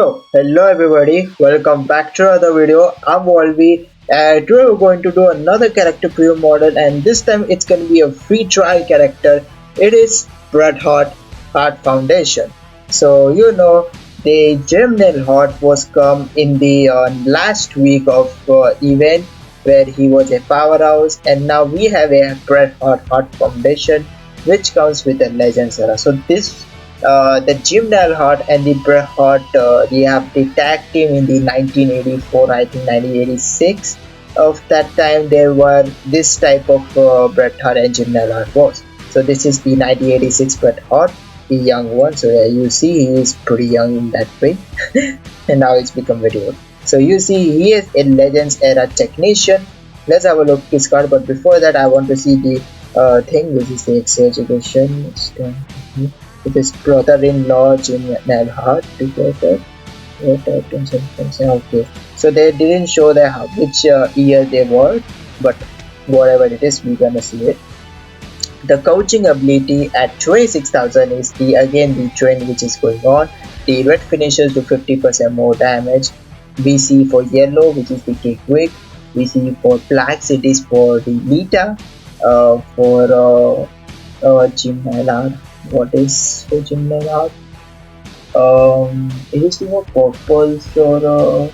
Hello everybody, welcome back to another video. I'm Wolverine. Today we're going to do another character preview model, and this time it's going to be a free trial character. It is Bret Hart Foundation. The Gym Hart was come in the last week of event where he was a powerhouse, and now we have a Bret Hart Foundation which comes with a Legends era. The Jim Hart and the Bret Hart, they have the tag team in the 1984, I think 1986. Of that time, there were this type of Bret Hart and Jim Hart was. So this is the 1986 Bret Hart, the young one. So yeah, you see he is pretty young in that way, and now it's become very old. So you see he is a Legends era technician. Let's have a look at his card. But before that, I want to see the thing. This is the exaggeration. With his brother-in-law Jim Hart together. Okay, so they didn't show which year they were, but whatever it is, we're gonna see it. The coaching ability at 26,000 is the trend which is going on. The red finishes do 50% more damage. We see for yellow, which is the quick. We see for blacks, it is for the Lita. For Jim Hart. What is for Jim Hart? It is for purples or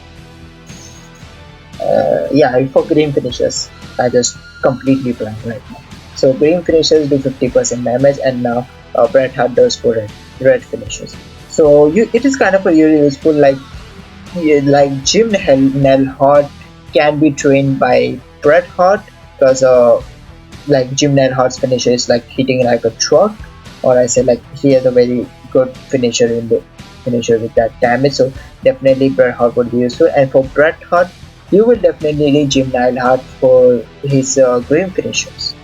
for green finishes. I just completely blank right now. So green finishes do 50% damage, and now Bret Hart does for red finishes. So it is kind of a really useful, like Jim Hart can be trained by Bret Hart, because like Jim Hart's finisher is like hitting like a truck, or I say like he has a very good finisher with that damage. So definitely Bret Hart would be useful, and for Bret Hart you will definitely need Jim Hart for his green finishers,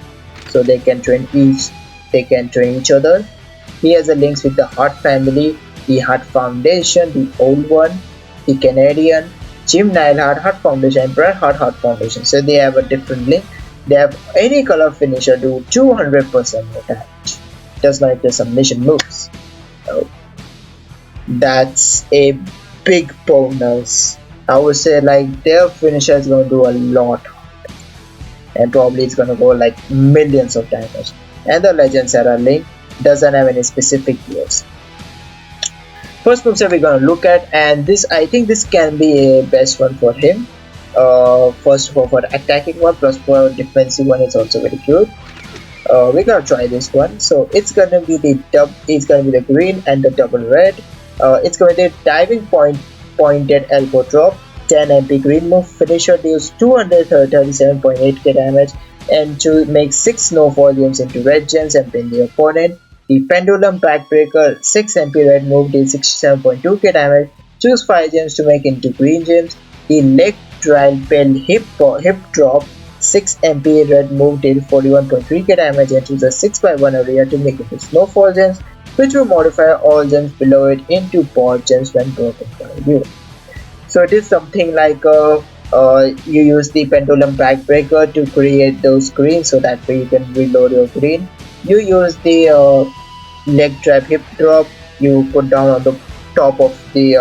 so they can train each other. He has a links with the Hart family, the Hart Foundation, the old one, the Canadian, Jim Hart Foundation, and Bret Hart Foundation. So they have a different link. They have any color finisher do 200% more damage. Just like the submission moves. So that's a big bonus. I would say like their finisher is going to do a lot, and probably it's going to go like millions of damage. And the Legends era link doesn't have any specific years. First moveset we're going to look at, and I think this can be a best one for him. First of all, for attacking one, plus for defensive one, it's also very good. We're gonna try this one. So it's gonna be the green and the double red. It's gonna be the diving pointed elbow drop, 10 MP green move. Finisher deals 237.8k damage, and to make 6 snowfall gems into red gems and pin the opponent. The pendulum backbreaker, 6 MP red move, deals 67.2k damage. Choose 5 gems to make into green gems. The leg trial pen hip drop, 6 MP red move, deal 41.3k damage, and choose a 6x1 area to make into snowfall gems, which will modify all gems below it into pod gems when broken by you. So it is something like you use the pendulum backbreaker to create those greens, so that way you can reload your green. You use the leg trap hip drop, you put down on the top of the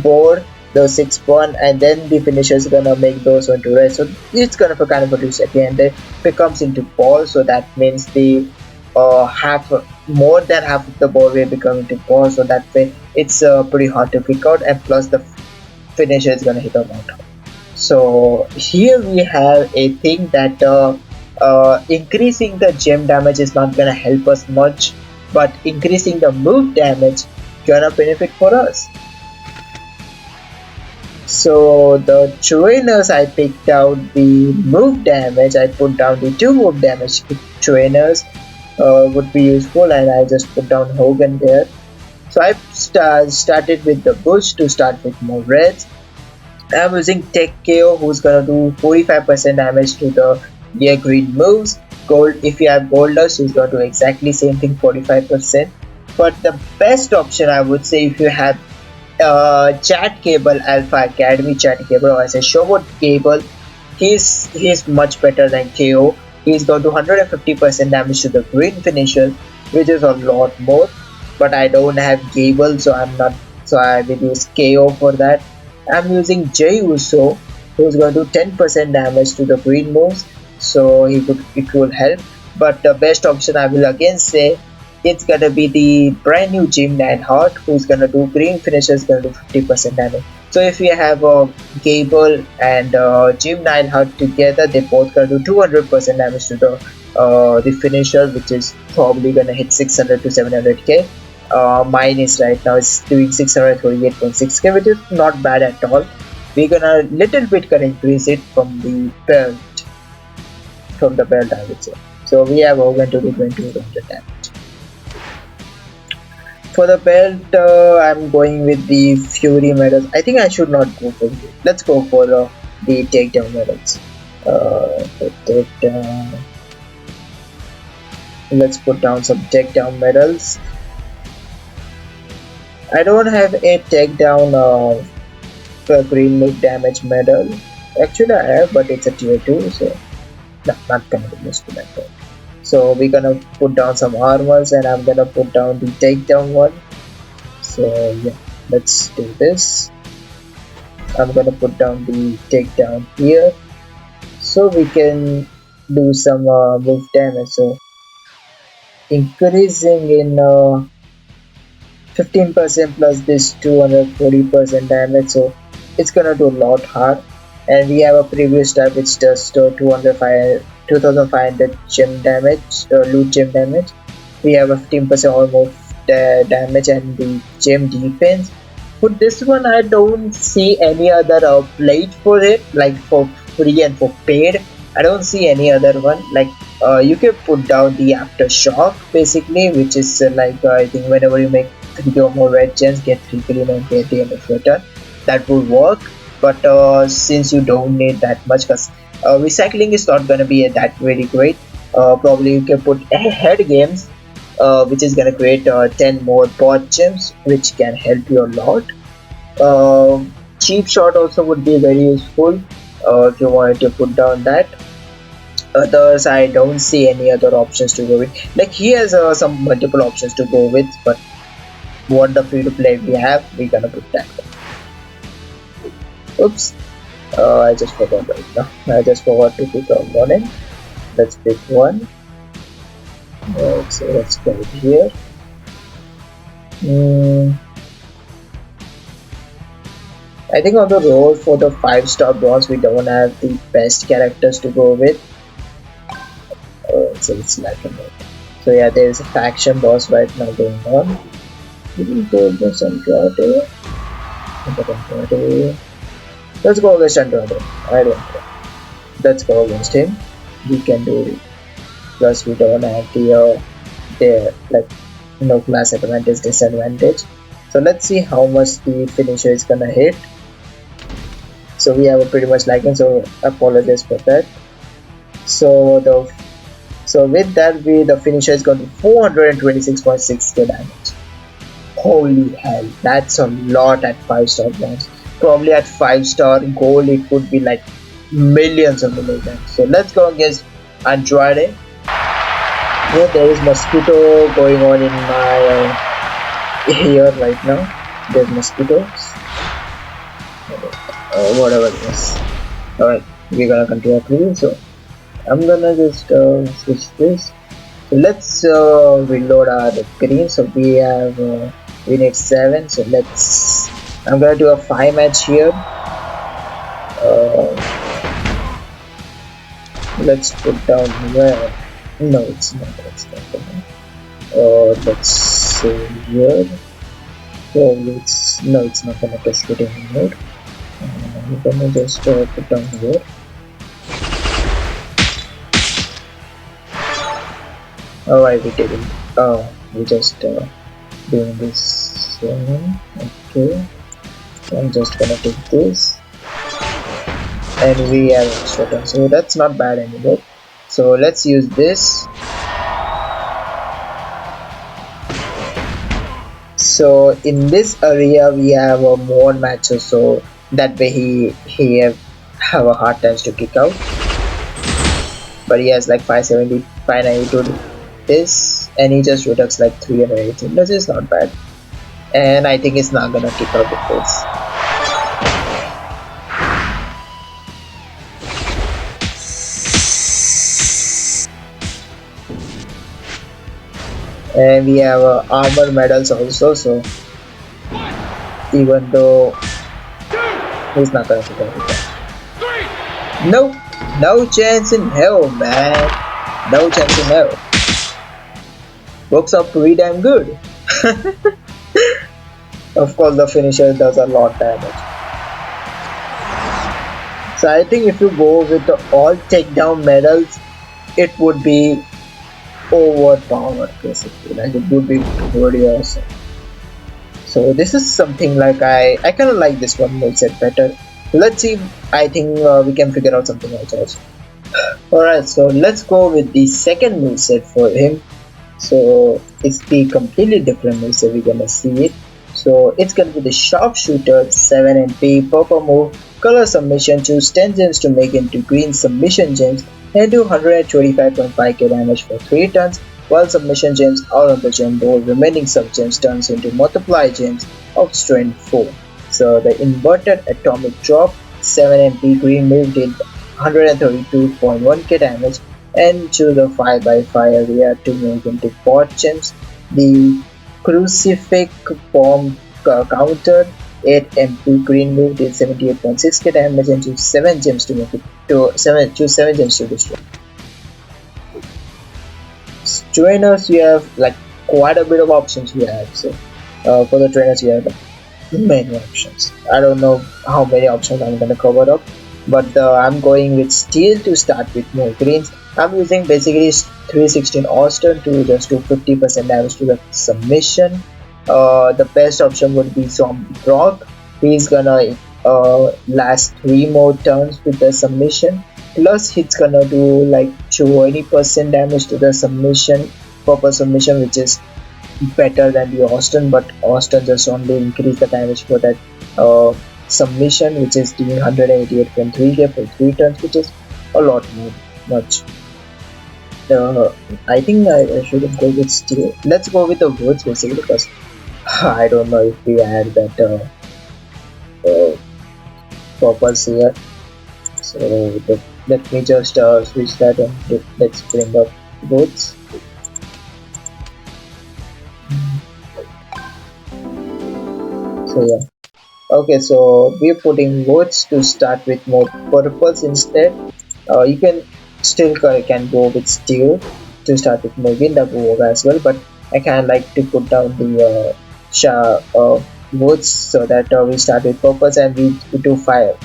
board those 6-1, and then the finisher is gonna make those into red. So it's kind of a reset, and then becomes into balls. So that means the more than half of the ball will become into balls. So that way it's pretty hard to pick out, and plus the finisher is gonna hit on top. So here we have a thing that increasing the gem damage is not gonna help us much, but increasing the move damage gonna benefit for us. So the trainers, I picked out the move damage. I put down the 2 move damage trainers would be useful, and I just put down Hogan there. So I started with the Bush to start with more reds. I'm using Tech KO, who's gonna do 45% damage to the green moves. Gold, if you have Gold Dust, he's gonna do exactly same thing, 45%. But the best option, I would say, if you have Chat Cable, Alpha Academy Chat Cable, or I say Showboat Cable, he's much better than KO. He's got 150% damage to the green finisher, which is a lot more. But I don't have Cable, so I'm not so I will use KO for that. I'm using Jey Uso, who's going to do 10% damage to the green moves, so it will help. But the best option I will again say, it's gonna be the brand new Jim Hart, who's gonna do green finishes, gonna do 50% damage. So if we have Gable and Jim Hart together, they both gonna do 200% damage to the finisher, which is probably gonna hit 600 to 700k. Mine is right now is doing 638.6k, which is not bad at all. We're gonna little bit gonna increase it from the belt, I would say. So we have Hogan to do 2200 damage. For the belt, I'm going with the Fury medals. I think I should not go for it. Let's go for the takedown medals. The takedown. Let's put down some takedown medals. I don't have a takedown green move damage medal. Actually, I have, but it's a tier 2, so no, not gonna be used to that. So we're gonna put down some armors, and I'm gonna put down the takedown one. So yeah, let's do this. I'm gonna put down the takedown here, so we can do some move damage. So increasing in 15% plus this 240% damage, so it's gonna do a lot hard. And we have a previous type which does 2500 gem damage, loot gem damage. We have a 15% almost damage and the gem defense. For this one, I don't see any other plate for it, like for free and for paid. I don't see any other one. Like you can put down the aftershock basically, which is I think whenever you make 3 or more red gems, get 3 green and get the end of your turn. That would work. But since you don't need that much, because recycling is not gonna be that very great, probably you can put head games, which is gonna create 10 more bot gems, which can help you a lot. Cheap shot also would be very useful if you wanted to put down that. Others, I don't see any other options to go with. Like he has some multiple options to go with, but what the free to play we have, we're gonna put that. Oops, I just forgot right now. I just forgot to pick up one in. Let's pick one. So let's go here. I think on the road for the 5-star bronze, we don't have the best characters to go with. So it's like a note. So yeah, there is a faction boss right now going on. We will go against Andrade. Let's go against Andrade. I don't care. Let's go against him. We can do it. Plus we don't have the class advantage, disadvantage. So let's see how much the finisher is gonna hit. So we have a pretty much liking, so apologize for that. So with that, the finisher is going to 426.6k damage. Holy hell, that's a lot at 5-star bronze. Probably at 5-star gold it could be like millions of millions. So let's go against Andrade. Yeah, there is mosquito going on in my ear right now. There's mosquitoes. Whatever it is. Alright, we're gonna continue through. So I'm gonna just switch this. So let's reload our green. So we need 7. So I'm gonna do a 5 match here. Let's put down where. No, it's not. Let's say here. It's not gonna test it anymore. I'm gonna just put down here. Alright, we did it. We just doing this one. Okay. So I'm just gonna take this. And we have extra turn. So that's not bad anymore. So let's use this. So in this area we have more matches, so that way he have a hard time to kick out. But he has like 570, 592 this, and he just reducts like 318. This is not bad. and I think it's not gonna keep up with this. And we have armor medals also, so even though he's not gonna keep up with that. Nope, no chance in hell, man. No chance in hell. Works out pretty damn good. Of course, the finisher does a lot damage. So I think if you go with the all takedown medals, it would be overpowered basically. Like it would be pretty awesome. So this is something like I kind of like this one moveset better. Let's see. I think we can figure out something else also. Alright, so let's go with the second moveset for him. So it's the completely different moveset. We're gonna see it. So it's gonna be the sharpshooter, 7 MP, purple move, color submission, choose 10 gems to make into green submission gems, and do 125.5k damage for 3 turns. While submission gems are on the gem board, remaining sub gems turns into multiply gems of strength 4. So the inverted atomic drop, 7 MP green move did 132.1k damage, and choose a 5x5 area to make into pot gems. The crucifix bomb counter, 8 MP green move did 78.6k damage, and choose 7 gems to make it choose 7 gems to destroy. Trainers, you have like quite a bit of options we have. So for the trainers you have many options. I don't know how many options I'm gonna cover up, but I'm going with steel to start with more greens. I'm using basically 316 Austin to just do 50% damage to the submission. The best option would be Zombie Brock. He's gonna last 3 more turns with the submission. Plus it's gonna do like 20% damage to the submission, purple submission, which is better than the Austin, but Austin just only increase the damage for that submission, which is doing 188.3k for 3 turns, which is a lot more much. I think I shouldn't go with steel. Let's go with the woods basically, because I don't know if we add that purples here. So let me just switch that and let's bring up woods. So yeah, okay, so we're putting woods to start with more purples instead. You can still can go with steel to start with more green, that will work as well, but I kind of like to put down the woods so that we start with purples and we do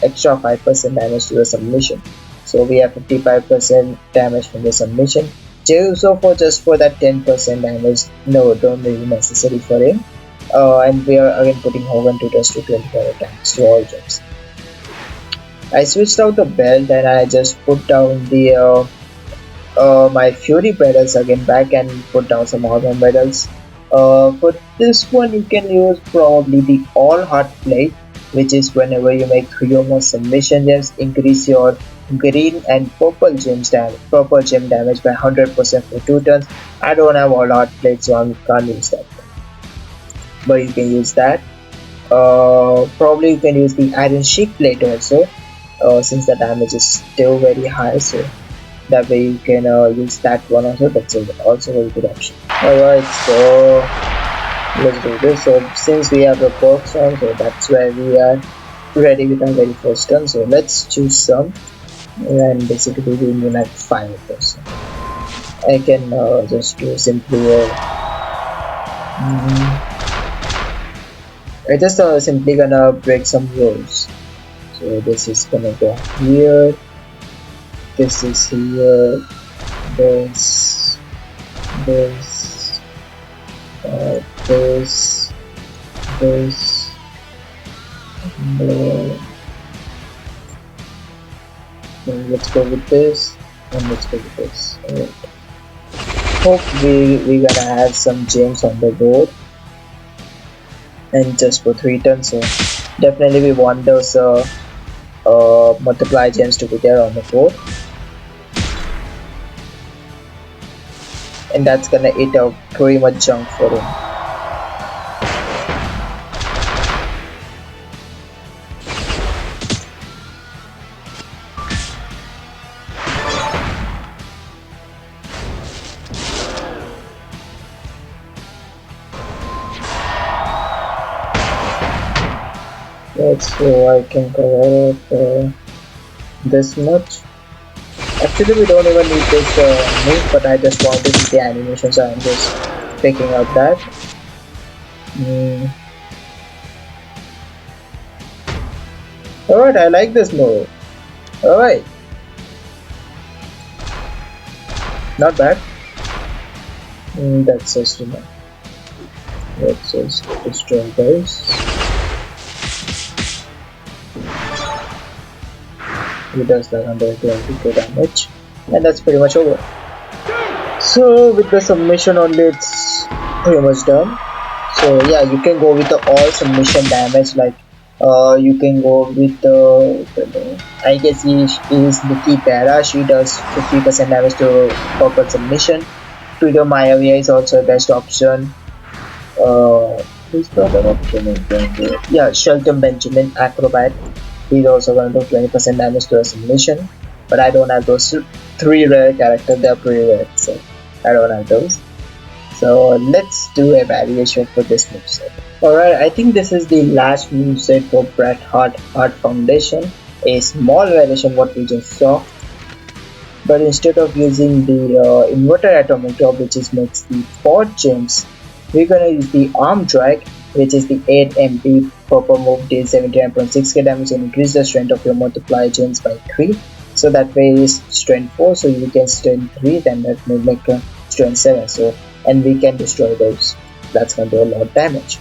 extra 5% damage to the submission. So we have 55% damage from the submission. So for just for that 10% damage, no, don't really necessary for him. And we are again putting Hogan to just do 25 attacks to all gems. I switched out the belt and I just put down the my Fury medals again back and put down some armor medals. For this one you can use probably the all heart plate, which is whenever you make 3 or more submission gems, increase your green and purple gem damage by 100% for 2 turns. I don't have all heart plates, so I can't use that, but you can use that. Probably you can use the iron sheik plate also, since the damage is still very high, so that way you can use that one also. That's also a very good option. Alright, so let's do this. So since we have the perks on, so that's where we are ready with our very first turn. So let's choose some, and basically we need like 5%. I can just do simply I just simply gonna break some rules. So this is gonna go here, this is here, this, this, and let's go with this, and let's go with this. Hope we're gonna have some gems on the board, and just for 3 turns, so definitely we want those multiply gems to be there on the board, and that's gonna eat up pretty much junk for him. Let's so I can cover up this much. Actually, we don't even need this move, but I just want to see the animation, so I'm just picking up that. Mm. Alright, I like this move. Alright, not bad. That's just enough. Let's just destroy those. He does that under 22 damage, and that's pretty much over. So with the submission only, it's pretty much done. So yeah, you can go with the all submission damage, like you can go with the I guess he is Nikki Bera. She does 50% damage to purple submission. Twitter Mayavia is also the best option. Who's the other option? Yeah, Shelton Benjamin Acrobat. He's also going to do 20% damage to a submission. But I don't have those three rare characters. They're pretty rare, so I don't have those. So let's do a variation for this moveset. Alright, I think this is the last moveset for Bret Hart Foundation. A small variation what we just saw. But instead of using the inverted atomic drop, which is makes the 4 gems, we're gonna use the arm drag, which is the 8 MP purple move, deals 79.6k damage and increase the strength of your multiplier gems by 3. So that way is strength 4, so you can strength 3, then that will make a strength 7. So and we can destroy those. That's gonna do a lot of damage.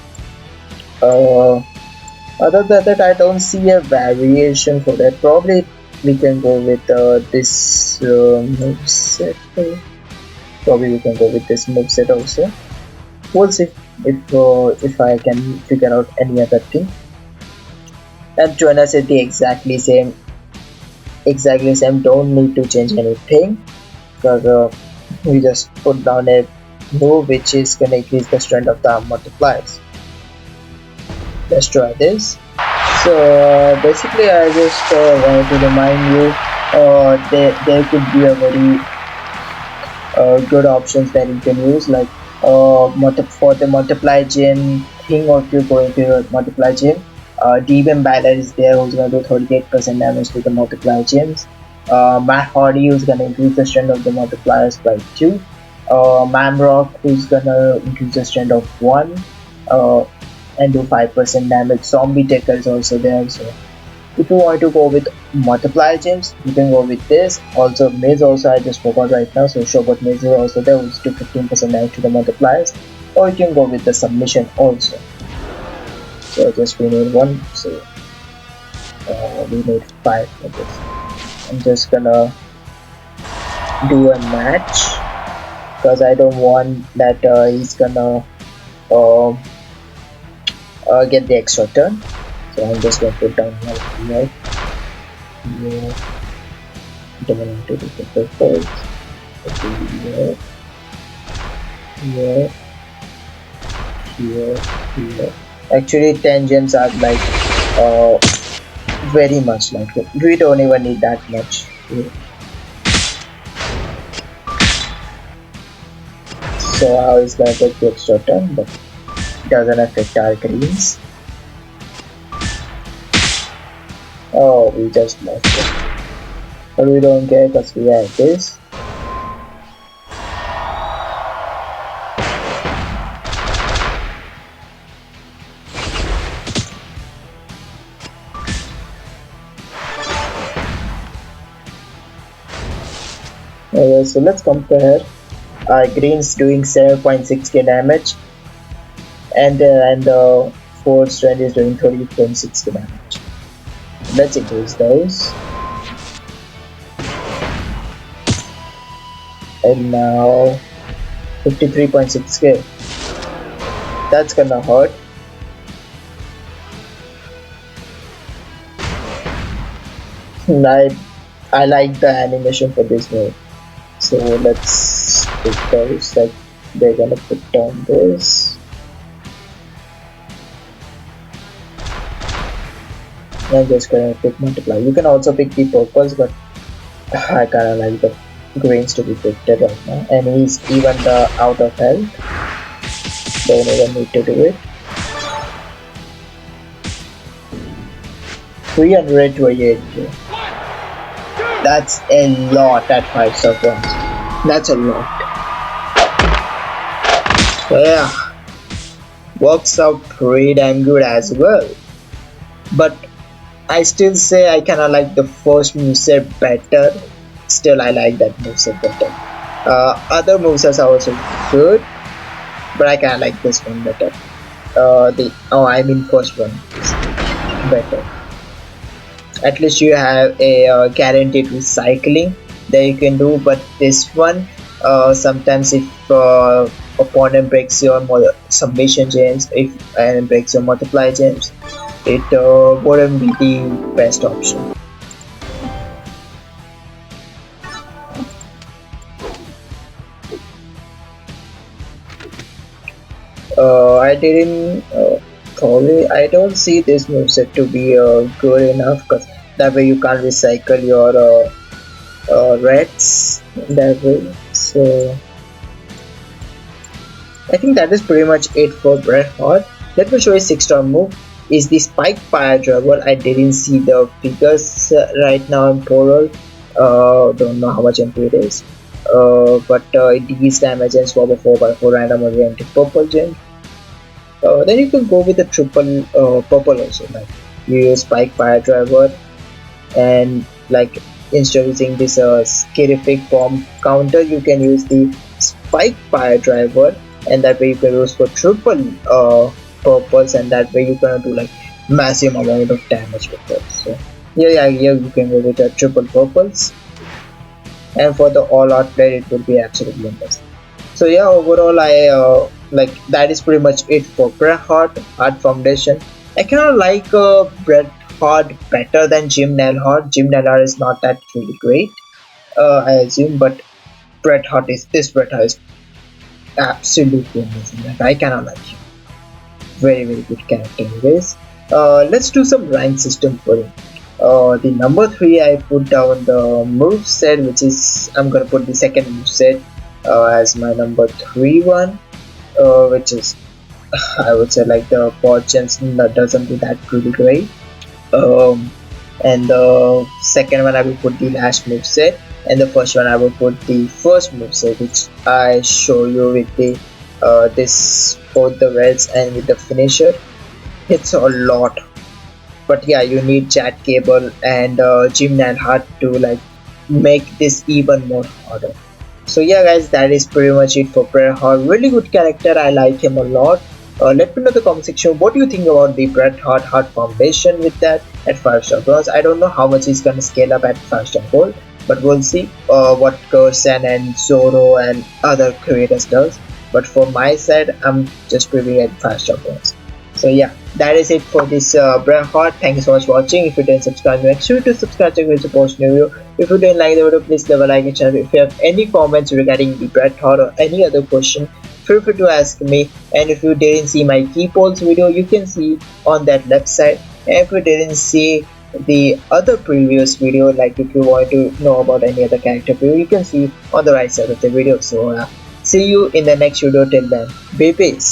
Other than that, I don't see a variation for that. Probably we can go with this moveset. Probably we can go with this moveset also. We'll see if I can figure out any other thing. And join us at the exactly same. Don't need to change anything because we just put down a move which is gonna increase the strength of the arm multipliers. Let's try this. So basically, I just wanted to remind you there could be a very good options that you can use, like for the multiply gem thing, or if you're going to multiply gem, Demon Baller is there who's going to do 38% damage to the multiply gems. Matt Hardy who's going to increase the strength of the multipliers by 2. Mamrock who's going to increase the strength of 1 and do 5% damage. Zombie Taker is also there. So if you want to go with multiplier gems, you can go with this. Also Maze also I just forgot right now, so Showbot Maze is also there, which do 15% damage to the multipliers. Or you can go with the submission also. So just we need 1, so we need 5 for this. I'm just gonna do a match because I don't want that he's gonna get the extra turn. So I'm just going to put down here. Don't want to do the purples. Here. Actually 10 gems are like very much like it. We don't even need that much here. So how is that get the extra turn, but doesn't affect our greens. Oh, we just lost it. But we don't care because we have this. Okay, so let's compare. Our greens doing 7.6k damage, and the 4 strength is doing 30.6k damage. Let's increase those. And now 53.6k. That's gonna hurt. I like the animation for this move. So let's put those, like they're gonna put down this. I'm just gonna pick multiply. You can also pick the purples, but I kinda like the greens to be picked right now. And he's even out of health. Don't even need to do it. 328k. That's a lot at 5-star points. That's a lot. So yeah, works out pretty damn good as well. But I still say I kinda like the first moveset better. Still, I like that moveset better. Other movesets are also good, but I kinda like this one better. First one is better. At least you have a guaranteed recycling that you can do, but this one, sometimes if opponent breaks your summation gems, and breaks your multiply gems, it wouldn't be the best option. I don't see this moveset to be good enough, because that way you can't recycle your reds that way. So I think that is pretty much it for Bret Hart. Let me show you 6-star move. Is the Spike Fire Driver. I didn't see the figures right now in Portal. Don't know how much MP it is. But it deals damage and swap a 4x4 random oriented purple gem. Then you can go with the triple purple also. Like you use Spike Fire Driver, and like instead of using this scarific bomb counter, you can use the Spike Fire Driver, and that way you can use for triple purples, and that way you can do like massive amount of damage with it. So yeah, you can go with the triple purples, and for the all out player it will be absolutely amazing. So yeah, overall I like that is pretty much it for Bret Hart Foundation. I kind of like Bret Hart better than Jim Neidhart. Jim Neidhart is not that really great, I assume, but Bret Hart is absolutely amazing. Like, I kind of like him. Very good character anyways. Let's do some rank system for him. The number 3 I put down the move set, which is I'm gonna put the second move set as my number 3 one, which is I would say like the bot gems that doesn't do that really great. And the second one I will put the last move set, and the first one I will put the first move set, which I show you with the this both the reds and with the finisher. It's a lot, but yeah, you need Chat Cable and Jim Neidhart to like make this even more harder. So yeah guys, that is pretty much it for Bret Hart. Really good character, I like him a lot. Let me know in the comment section what do you think about the Bret Hart Foundation with that at 5-star bronze. I don't know how much he's gonna scale up at 5-star gold, but we'll see what GUERSA'Ns and Zoro and other creators does. But for my side, I'm just previewing at 5-star bronze. So yeah, that is it for this Bret Hart. Thank you so much for watching. If you didn't subscribe, make sure to subscribe to post new video. If you didn't like the video, please leave a like and channel. If you have any comments regarding the Bret Hart or any other question, feel free to ask me. And if you didn't see my key polls video, you can see on that left side. And if you didn't see the other previous video, like if you want to know about any other character video, you can see on the right side of the video. So see you in the next video. Till then, be peace.